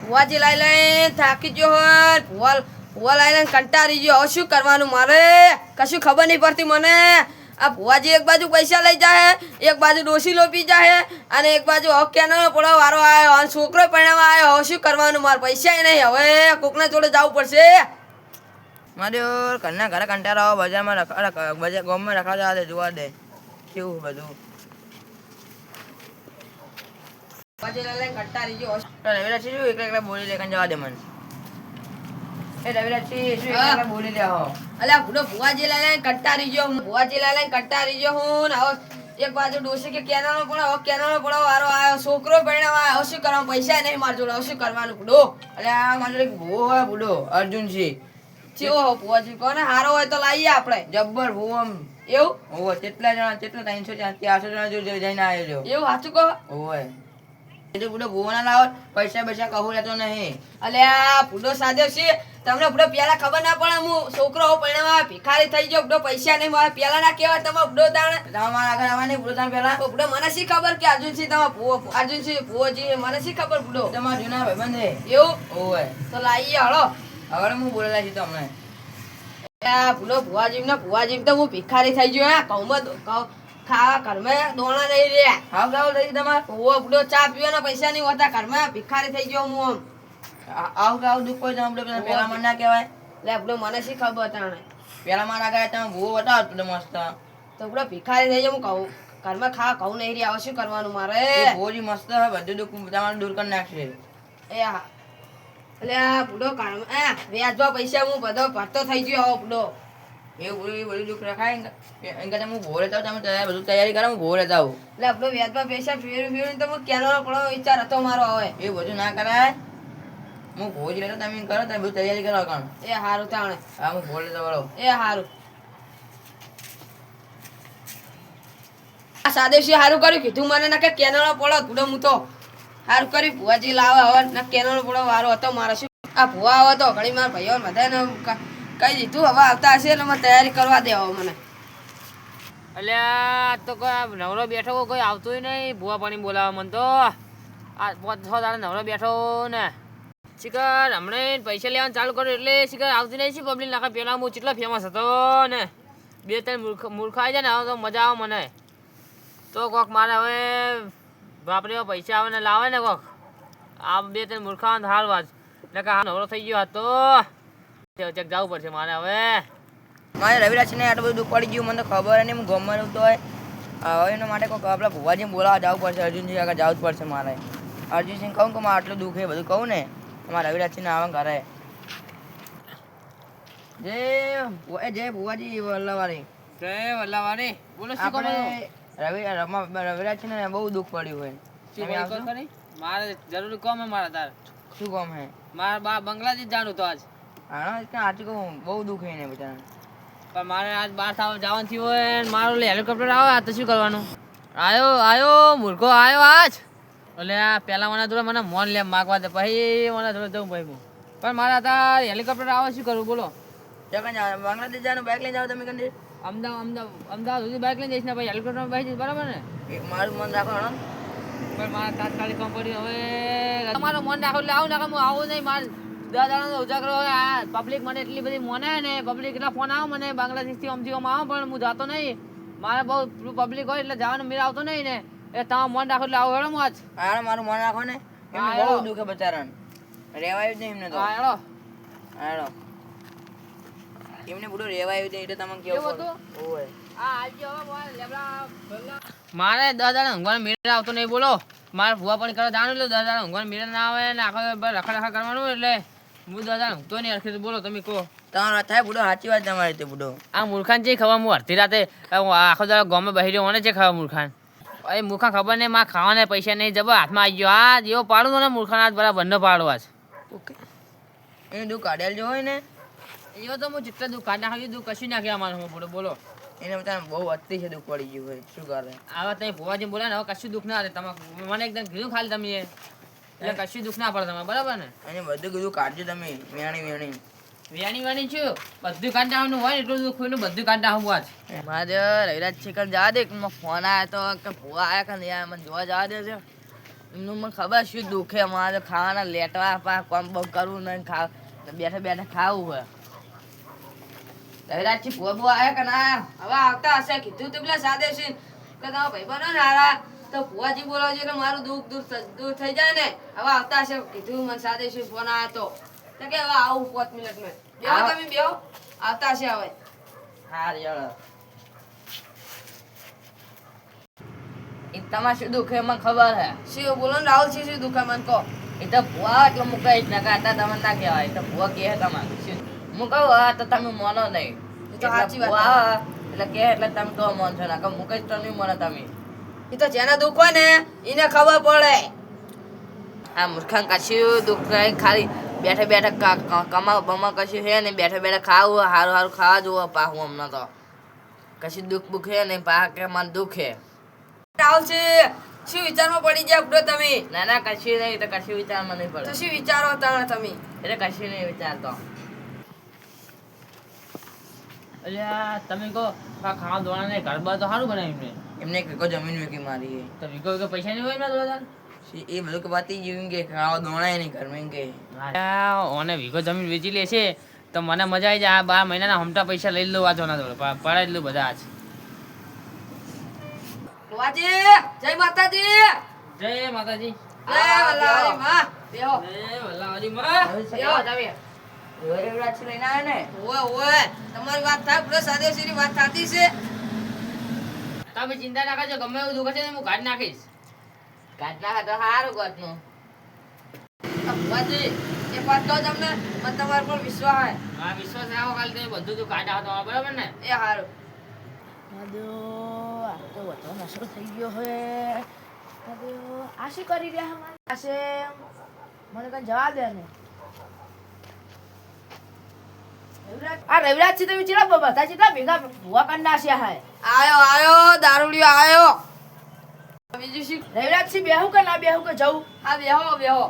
ભુવાજી લાઈ લઈને થાકી ગયો હોય ભુવા લાઈ લઈને કંટાળી ગયો હવે શું કરવાનું મારે કશું ખબર નહીં પડતી મને આ ભુવાજી એક બાજુ પૈસા લઈ જાય એક બાજુ ડોસી લોપી જાય અને એક બાજુ હવે કેનો પડો વારો આવ્યો અને છોકરો પરણાવવા આવ્યો હવે શું કરવાનું મારે પૈસા નહીં હવે કોકના જોડે જવું પડશે મારે ઘરના ઘરે કંટાળો આવો બજારમાં બજાર ગામમાં રખા જવા દે જોવા દે કેવું બધું ભુવાજી લાઈ લઈને કંટાળી ગયો રવિરાજ શું એકલા એકલા બોલી લે જવા દે મને એ રવિરાજ શું એકલા બોલી લે હો અલ્યા બુડો ભુવાજી લાઈ લઈને કંટાળી ગયો ભુવાજી લાઈ લઈને કંટાળી ગયો હું હવે એક બાજુ ડોસી કે કેનાનો પડો હવે કેનાનો પડો વારો આવ્યો છોકરો પરણાવવા આવ્યો હવે શું કરવાનું પૈસા નહીં માર જોડે હવે શું કરવાનું બુડો અલ્યા મારો એક ભૂવો હોય બુડો અર્જુનસિંહ ચેવો હો ભુવાજી કોને હારો હોય તો લાવીએ આપણે જબ્બર ભૂવો આમ એવું ઓય કેટલા જણા કેટલા 300 400 જણા જોડે જઈને આવેલો એવું સાચું કહો ઓય એટલે બુડો ભૂવો ના લાવો પૈસા પૈસા કહું લેતો નહીં અલ્યા બુડો સાદેવ છે તમને બુડો પેલા ખબર ના પડે હું છોકરો પરણાવવા ભિખારી થઈ ગયો બુડો પૈસા નહીં મારે પેલા ના કહેવાય તમે બુડો તાણે તમારા આગળ આવવાની બુડો તમે પેલા બુડો મને શી ખબર કે અર્જુનસિંહ તમે અર્જુનસિંહ ભુવોજી મને શી ખબર બુડો તમારા જૂના ભાઈબંધ છે એવું ઓય તો લાવીએ હળો હવે હું બોલેલા છું તમને બુડો ભુવાજી તો હું ભિખારી થઈ ગયો હે કહું ખાવા ઘરમાં દોણા નહીં રહ્યા હાવ ગાવ થઈ તમારે બુડો ચા પીવાના પૈસા નહીં હોતા ઘરમાં ભિખારી થઈ ગયો હું આવ ગાવ દુઃખ કોઈ તમે પેલા મને ના કહેવાય લે બુડો મને શી ખબર તાણે પેલા મારા આગળ તમે ભૂવો બતાવો પેલો મસ્ત તો બુડો ભિખારી થઈ ગયો હું કહું ઘરમાં ખાવા કહું નહીં રહ્યા હવે શું કરવાનું મારે ભૂવોજી મસ્ત હોય બધું દુઃખ તમારું દૂર કરી નાખશે એ હા એટલે આ બુડો ઘરમાં વ્યાજમાં પૈસા હું બધો ભરતો થઈ ગયો હવે બુડો એવું બધું દુઃખ રખાય એમ કરતા હું ભૂવો લેતા તમે બધું તૈયારી કરો હું ભૂવો લેતા આવું એટલે બુડો વ્યાજમાં પૈસા ફેરવી તો હું કેનો પડો વિચાર હતો મારો હવે એ બધું ના કરાય હું ભોજ લેતો તમે કરો તમે બધું તૈયારી કરો કામ એ હારું તાણે હા હું ભોજ લેતો વળો એ હારું આ સાદેશી હારું કર્યું કીધું મને ના કે કેનોનો પડો બુડો હું તો હારું કર્યું ભુવાજી લાવે હવે ના કેનોનો પડો વારો હતો મારો શું આ ભુવા આવે તો ઘણી મારા ભાઈઓ બધાને કહી દીધું હવે આવતા હશે એટલે મને તૈયારી કરવા દે હવે મને અલ્યા તો કોઈ નવરો બેઠો કોઈ આવતું નહીં ભૂવા પાણી બોલાવે મને તો આ 5-6 દાડા નવરો બેઠો ને શિખર હમણાં પૈસા લેવાનું ચાલુ કર્યું એટલે શિખર આવતી નહીં છે પબ્લિક નાખે પેલા હું કેટલો ફેમસ હતો ને 2-3 મૂર્ખા આવી જાય ને હવે તો મજા આવે મને તો કોક મારે હવે બાપરે પૈસા આવે ને લાવે ને કોક આ 2-3 મૂર્ખા આવે હાર વાત એટલે કે હા નવરો થઈ ગયો હતો ચેક જવું પડશે મારે હવે મારે રવિરાજ ને આટલું બધું દુઃખ પડી ગયું મને તો ખબર નહીં હું ગમવાનું તો હોય હવે એના માટે કોઈ આપણા ભુવાજીને બોલાવવા જવું પડશે અર્જુનસિંહ આગળ જવું જ પડશે મારે અર્જુનસિંહ કહું કે મારે આટલું દુઃખ એ બધું કહું ને અમારા રવિરાજસિંહને આવે ઘરે જય ભુવાજી વલ્લવારી જય વલ્લાવારી બોલો શું કહો રવિરાજસિંહને બહુ દુઃખ પડ્યું હોય મારે જરૂરી કોમ હે મારા તાર શું કામ હે મારે બાંગ્લાદેશ જાણું તો આજ હા આજે કહું બહુ દુઃખ હે ને બધાને પણ મારે આજ બહાર જવાનું થયું હોય ને મારું હેલિકોપ્ટર આવે તો શું કરવાનું આયો મૂર્ખો આવ્યો આજ એટલે આ પહેલાં મને જોડે મને મોન લે માગવા દે પછી મને જોડે જવું ભાઈ હું પણ મારા તાર હેલિકોપ્ટર આવે શું કરવું બોલો બાંગ્લાદેશ જવાનું બાઇક લઈને જાઓ તમે કંઈ અમદાવાદ સુધી બાઇક લઈને જઈશ ને ભાઈ હેલિકોપ્ટરમાં બેસી જઈશ બરાબર ને મારું મન રાખો હણો પણ મારા તાત્કાલિક કંપની હવે તમારું મન રાખો એટલે આવું ના હું આવું નહીં મારે 10 દાડાનો ઉજાગરો આ પબ્લિક મને એટલી બધી મોને ને પબ્લિક એટલા ફોન આવે મને બાંગ્લાદેશથી આમથી આમ આવે પણ હું જાતો નહીં મારે બહુ પબ્લિક હોય એટલે જવાનો મેળ આવતો નહીં ને એ તમારું મન રાખો એટલે આવું હેડો હું આજ હા મારું મન રાખો ને એમને બહુ દુઃખે બચારાને રેવાયું જ નહીં એમને તો હા હેડો હેડો એમને બધું રેવાયું નહીં એટલે તમને કેવું હતું ઓય આ આવજો હવે મારે 10 દાડા ઊંઘવાનો મેળ આવતો નહીં બોલો મારે ભૂવા પણ કરવા જાણું એટલે 10 દાડા ઊંઘવાનો મેળ ના આવે ને આખો રખા કરવાનું એટલે હું 10 દાડા ઊંઘતો નહીં અડખી બોલો તમે કહો તમારો થાય બુડો સાચી વાત તમારી તે બુડો આ મૂર્ખાન છે ખબર હું અડધી રાતે આખો દાડો ગામમાં બેસી રહ્યો મને છે ખબર મૂર્ખાન એ મૂર્ખા ખબર નહીં મારે ખાવાના પૈસા નહીં જબર હાથમાં આવી ગયો આ જેવો પાડું ને મૂર્ખાન હાથ બરાબર ન પાડવા છે ઓકે એ દુઃખ કાઢેલ જો હોય ને એવો તો હું જેટલા દુઃખ કાઢ નાખ્યું દુઃખ કશું નાખ્યા મારું બોલો બોલો એને બધાને બહુ અતિશય દુઃખ પડી ગયું હોય શું કરે આવા તમે ભુવાજી બોલ્યા ને હવે કશું દુઃખ ના આવે તમે મને એકદમ કીધું ખાલી તમે એટલે કશું દુઃખ ના પડે તમે બરાબર ને એને બધું કીધું કાઢજો તમે વેણી વેણી છું બધું કાઢ નાખવાનું હોય એટલું દુઃખ હોય બધું કાઢ નાખવું આજ મારે રવિરાજ શેખર જવા દે ફોન આવ્યો તો કે ભુવા આવ્યા કે નહીં મને જોવા જવા દે છે એમનું મને ખબર શું દુખે મારે ખાવાના લેટવા પા કોમ બમ કરવું નહીં બેઠા બેઠા ખાવું હોય રવિરાજજી ભૂવો આયા કે ના હવે આવતા હશે કીધું તું પેલા સાદે છે કે તમારા ભાઈ બનો ને હારા તો ભુવાજી બોલાવજો એટલે મારું દૂર થઈ જાય ને હવે આવતા હશે કીધું મને સાદે છે ફોન આવ્યો તો કે હવે આવું 5 મિનિટમાં બેહો તમે બેહો આવતા હશે હવે હા યાર એ તમારે શું દુખે મને ખબર હે શિવ બોલો ને રાહુલ શું દુખે મને કહો એ તો ભૂવા એટલે મુકાઈ જ નકાતા તમને ના કહેવાય એ તો ભૂવા કહે તમારે હું કહું હા તો તમે મોનો નહીં એ તો સાચી વાત ભૂવા એટલે કહે એટલે તમે તો મોન છો ના મુકાઈ તો નહીં મોનો તમે એ તો જેને દુખ હોય ને એને ખબર પડે આ મૂર્ખાં કશું દુઃખ નહીં ખાલી બેઠા બેઠા કમા બમા કશું છે ને બેઠા બેઠા ખાવું સારું સારું ખાવા જોવો પાહું હમણાં તો કશું દુઃખ બુખ છે નહીં પાહ કે મને દુઃખ છે રાહુલ છે શું વિચારમાં પડી ગયા ઉપડો તમે ના ના કશું નહીં તો કશું વિચારમાં નહીં તો પડે શું વિચારો તાણે તમે એટલે કશું નહીં વિચારતો અલ્યા તમે કહો ખાવા દોણા ને ઘર બાર તો સારું બનાવ્યું એમને એમને વીઘો જમીન વેકી મારી તો વીઘો વીઘો પૈસા નહીં હોય એમના દોડા એ બધું કે બાતી જેવું કે ખાવા દોણાય નહીં ઘરમાં કે ઓને વીઘો જમીન વેચી લે છે તો મને મજા આવી જાય આ 12 મહિનાના હમટા પૈસા લઈ લઉં આ જોના જોડે પડાઈ જ લઉં બધા આજ ભુવાજી જય માતાજી જય માતાજી જય વલ્લાવારી માં બેહો જય વલ્લાવારી માં બેહો તમે રવિરાજ લઈને આવ્યો ને ઓય ઓય તમારી વાત થાય પૂરો સાદેશીની વાત થાતી છે તમે ચિંતા ના કરજો ગમે એવું દુઃખ છે ને હું કાઢી નાખીશ કાટલા તો સારું ગોતનું ભુવાજી એક વાત કહું તમને મને તમારા પર વિશ્વાસ હે હા વિશ્વાસ રાખો કાલે તમે બધું તું કાઢી આવો તમારે બરાબર ને એ હારું તો વધુ નશો થઈ ગયો હોય આ શું કરી રહ્યા મને કઈ જવાબ દે ને આ રવિરાજ છે તમે ચેલા બધા ચેટલા ભેગા ભૂવા કાઢ નાખ્યા હાય આયો દારૂડિયો આયો બીજું શું રવિરાજ છે બેહું કે ના બેહું કે જવું હા બેહો બેહો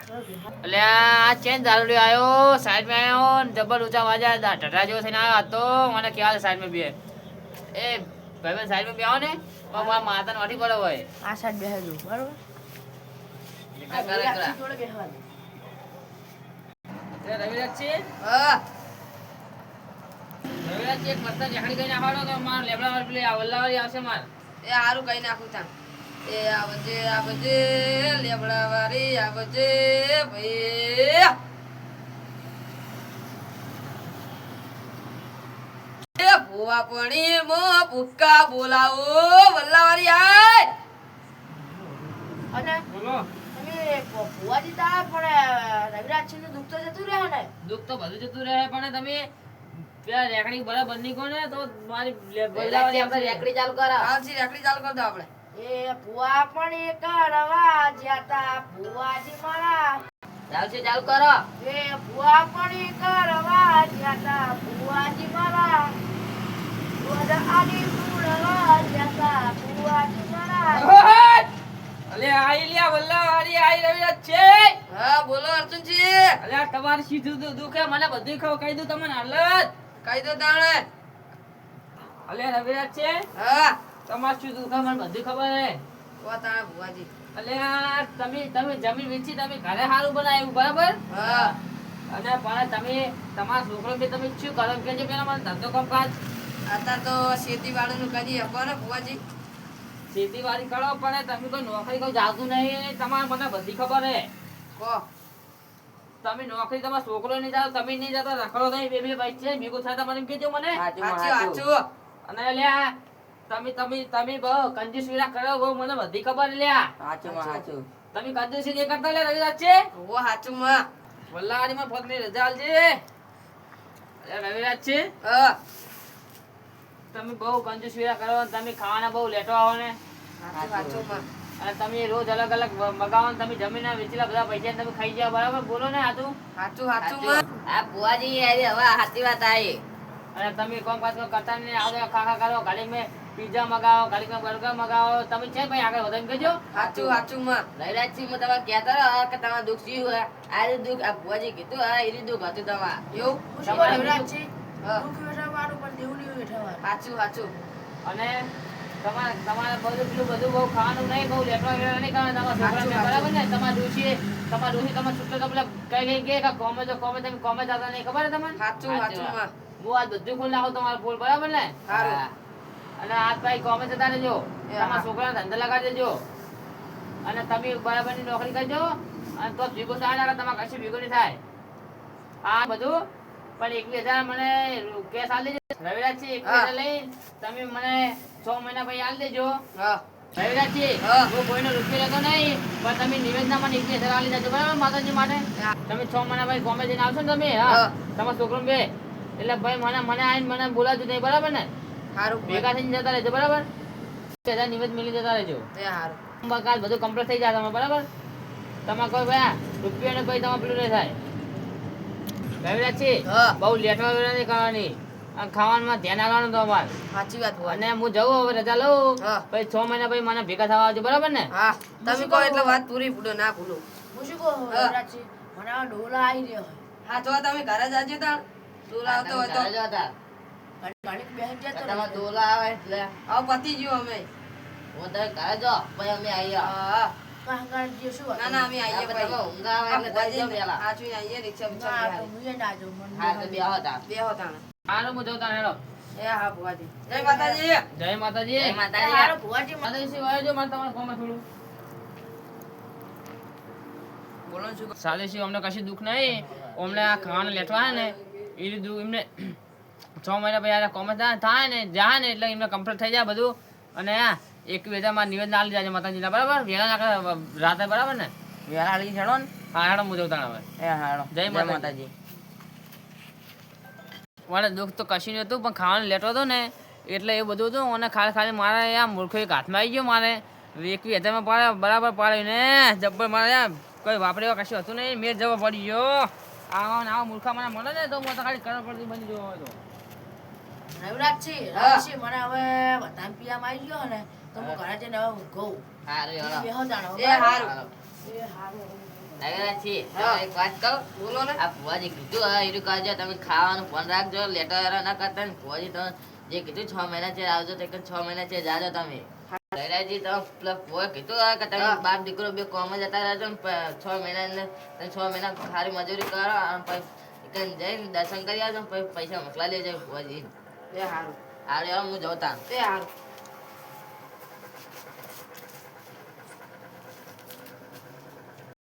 એટલે આ ચેન દારૂડી આવ્યો સાઈડમાં આવ્યો ને જબર ઊંચા વાજા ઢઢા જેવો થઈને આવ્યો તો મને કહેવા સાઈડમાં બે એ ભાઈ સાઈડમાં બે આવો ને પણ મારા માતાને વાટી પડે હોય આ સાઈડ બેહેલું બરોબર આ કરે કરા. જોડે બેહવાનું રવિરાજ છે હા રવિરાજ છે એક મસ્ત જખડી કઈ નાખવાનો તો મારા લેબડા વાળી પેલી આ વલ્લાવાળી આવશે માર એ હારું કઈ નાખું તાન એ આવજે લેબડા વાળી આવજે ભાઈ એ ભુવા પણી મો ભૂક્કા બોલાવો વલ્લાવાળી આય અને બોલો તમે ભુવાજી તા પણ રવિરાજ છે નું દુઃખ તો જતું રહે ને દુઃખ તો બધું જતું રહે પણ તમે પેલા રેકડી બરાબર નહીં કહો ને તો મારી રવિરાજજી આપણે રેકડી ચાલુ કરો હાલથી રેકડી ચાલુ કર દો આપણે એ ભુવા પણ એ કરવા જ્યાતા ભુવાજી મારા ચાલશે ચાલુ કરો એ ભુવા પણ એ કરવા જ્યાતા ભુવાજી મારા રોજ આલી પૂરવા જ્યાતા ભુવાજી મારા અલે આઈ લ્યા વલ્લાવાળી આઈ રવિરાજ છે હા બોલો અર્જુનજી અલે તમારે સીધું દુખે મને બધું કહી દઉં તમને હાલત કહી દો તાણે અલે રવિરાજ છે હા તમારે શું દુખે મને બધી ખબર હે ઓ તાણે ભુવાજી અલે આ તમે જમીન વેચી તમે ઘરે સારું બનાવ્યું બરાબર હા અને પણ તમે તમારા છોકરો બે તમે શું કરો કે જે પેલા મને ધંધો કામકાજ અત્યારે તો ખેતીવાડીનું કરી શકો ને ભુવાજી ખેતીવાડી કરો પણ તમે કોઈ નોકરી કોઈ જાતું નહીં તમારે મને બધી ખબર હે કહો તમે નોકરી તમારા છોકરો નહીં જાતો તમે નહીં જતા રખડો નહીં બે બે ભાઈ છે ભેગું થાય મને એમ કહેજો મને સાચું સાચું સાચું સાચું અને લ્યા તમે બહુ કંજૂસ વિરા કરો બહુ મને બધી ખબર લ્યા સાચું સાચું તમે કંજૂસી નહીં કરતા લે રવિરાજ છે ઓ સાચું માં વલ્લાવાડીમાં ફોટની રજા આલજે રવિરાજ છે હા તમે બહુ કંજૂસ વિરા કરો અને તમે ખાવાના બહુ લેટો આવો ને સાચું સાચું માં અને તમે રોજ અલગ અલગ મગાવો ને તમે જમીને વેચેલા બધા પૈસા તમે ખાઈ જાવ બરાબર બોલો ને આતું સાચું સાચું માં આ ભુવાજી આવી હવે સાચી વાત આવી અને તમે કોમ કાજ કરતા નહીં આવો ખાખા કરો ગાડી મેં પિઝા મગાવો ગાડી મેં બર્ગર મગાવો તમે છે ભાઈ આગળ વધારે કહેજો સાચું સાચું માં રવિરાજજી હું તમારે કહેતા રહો કે તમારું દુઃખ શું હોય આ દુઃખ આ ભુવાજી કીધું હા એ દુઃખ હતું તમારે એવું શું કરે રવિરાજ છે હા દુઃખ વેઠવાનું પણ દેવું નહીં વેઠવાનું સાચું સાચું અને તમારે બધું પેલું બધું બહુ ખાવાનું નહીં, બહુ લેટવા વેટવા નહીં ખાવાનું. તમારા છોકરાને બરાબર ને? તમારા ડોશીએ તમારા છૂટો તો પેલા કઈ કે કોમે તમે કોમે જતા નહીં, ખબર છે તમને? સાચું માં. હું આ બધું ખોલી નાખું તમારું પોલ, બરાબર ને? સારું. હા. અને આ ભાઈ કોમે જતા રહેજો, તમારા છોકરાને ધંધા લગાડી દેજો, અને તમે બરાબરની નોકરી કરજો, અને તો ભેગો થાય ને તમારે કશું ભેગું નહીં થાય. આ બધું પણ 21,000 મને કેશ આલી દેજો. રવિરાજજી 21,000 લઈને તમે મને 6 મહિના પછી આલી દેજો. હા રવિરાજજી, હા. હું કોઈનો રૂપિયો લેતો નહીં, પણ તમે નિવેદનામાં 21,000 આલી દેજો, બરાબર માતાજી માટે? હા. તમે 6 મહિના પછી કોમે જઈને આવશો ને તમે, હા, હા. તમારા છોકરો બે, એટલે ભાઈ મને આવીને મને બોલાવજો નહીં, બરાબર ને? સારું ભેગા થઈને જતા રહેજો, બરાબર? 21,000 નિવેદ મિલી જતા રહેજો. તે સારું. કાલ બધું કમ્પ્લીટ થઈ જાય તમારે, બરાબર? તમારે કોઈ ભાઈ રૂપિયો ને પછી તમારે પેલું નહીં થાય. રવિરાજજી, હા. બહુ લેટવા વેટવા નહીં કરવાની, અને ખાવામાં ધ્યાન આપવાનું તમારે. સાચી વાત ભુવાજી. અને હું જઉં હવે, રજા લઉં, હા. પછી 6 મહિના પછી મને ભેગા થવા આવજો, બરાબર ને? હા તમે કહો એટલે વાત પૂરી ભૂલો ના ભૂલો. હું શું કહું રવિરાજજી, મને આ ડોલા આવી રહ્યો હોય. હા તો તમે ઘરે જાજો તાણ. ડોલા આવતો હોય તો ઘડીક બેસી જતો તમારે રહેજો. ડોલા આવે એટલે આવો પતી ગયું અમે. હું તમે ઘરે જાઓ, પછી અમે આવીએ. હા કાંગાળજી શું ના ના અમે આવીએ આપણે તમે ભાઈ. ઊંઘ આવે એટલે તમે જાઓ પહેલા. આચું આવીએ રિક્ષા બિક્ષા ના, તો બિહારી. હું એ ના જાઉં, મને હા, તો બેહવા બેહો તાણ. બેહો તાણ. હારું, હું જઉં તાણ, હેડો. એ હા ભુવાજી. જય માતાજી. જય માતાજી. જય દે. માતાજી. હારું ભુવાજી, માતાજી શિવ આવજો, મારે તમારા ગામમાં થોડું. બોલો ને શું સાદે શિવ અમને કશું દુઃખ નહીં, અમને આ ખાવાનું લેટવા હે ને એ રીતું એમને 6 મહિના પછી આ કોમે થાય ને જાય ને એટલે એમને કમ્પ્લીટ થઈ જાય બધું. અને આ 21,000 માં નિવેદન આલી જાય માતાજીના, બરાબર? વેલા નાખે રાતે, બરાબર ને? વેલા લઈ ચડો ને. હા, હેડો હું જઉં તાણ હવે. એ હારો. જય માતાજી. મારે દુઃખ તો કશું નતું, પણ ખાવાનું લેટો હતો ને એટલે એ બધું હતું. અને ખાલી મારે આ મૂર્ખો એક હાથમાં આવી ગયો, મારે 21,000 માં પાડે, બરાબર પાડ્યું ને જબ્બર. મારે કોઈ વાપરે એવા કશું હતું નહીં, મેં જવા પડી ગયો. આવા ને આવા મૂર્ખા મને મળે ને તો હું તો ખાલી કરોડપતિ બની ગયો હોય તો. રવિરાજજી, હા. રવિરાજજી, મને હવે બધાને પીવામાં આવી ગયો ને તો હું ઘરે જઈને હવે ઊંઘું. હારું, તમે હેડો. બેહો તાણ હવે. એ હારું. એ હારું. રવિરાજજી, હા. એક વાત કહું? બોલો ને. આ ભુવાજી કીધું હા એનું કરજો, તમે ખાવાનું ફોન રાખજો, લેટર વેટર ના કરતા ને. ભુવાજી તમે જે કીધું 6 મહિના છે આવજો, તો 6 મહિના છે જાજો તમે. રવિરાજજી, તમે પેલા ભુવાએ કીધું હા કે તમે હા. બાપ દીકરો બે કોમ જતા રહેજો ને 6 મહિના ને 6 મહિના સારી મજૂરી કરો, અને પછી એકન જઈને દર્શન કરી આવજો ને પછી પૈસા મોકલા લેજો ભુવાજી. એ હારું. હારે હું જવતા. એ હારું.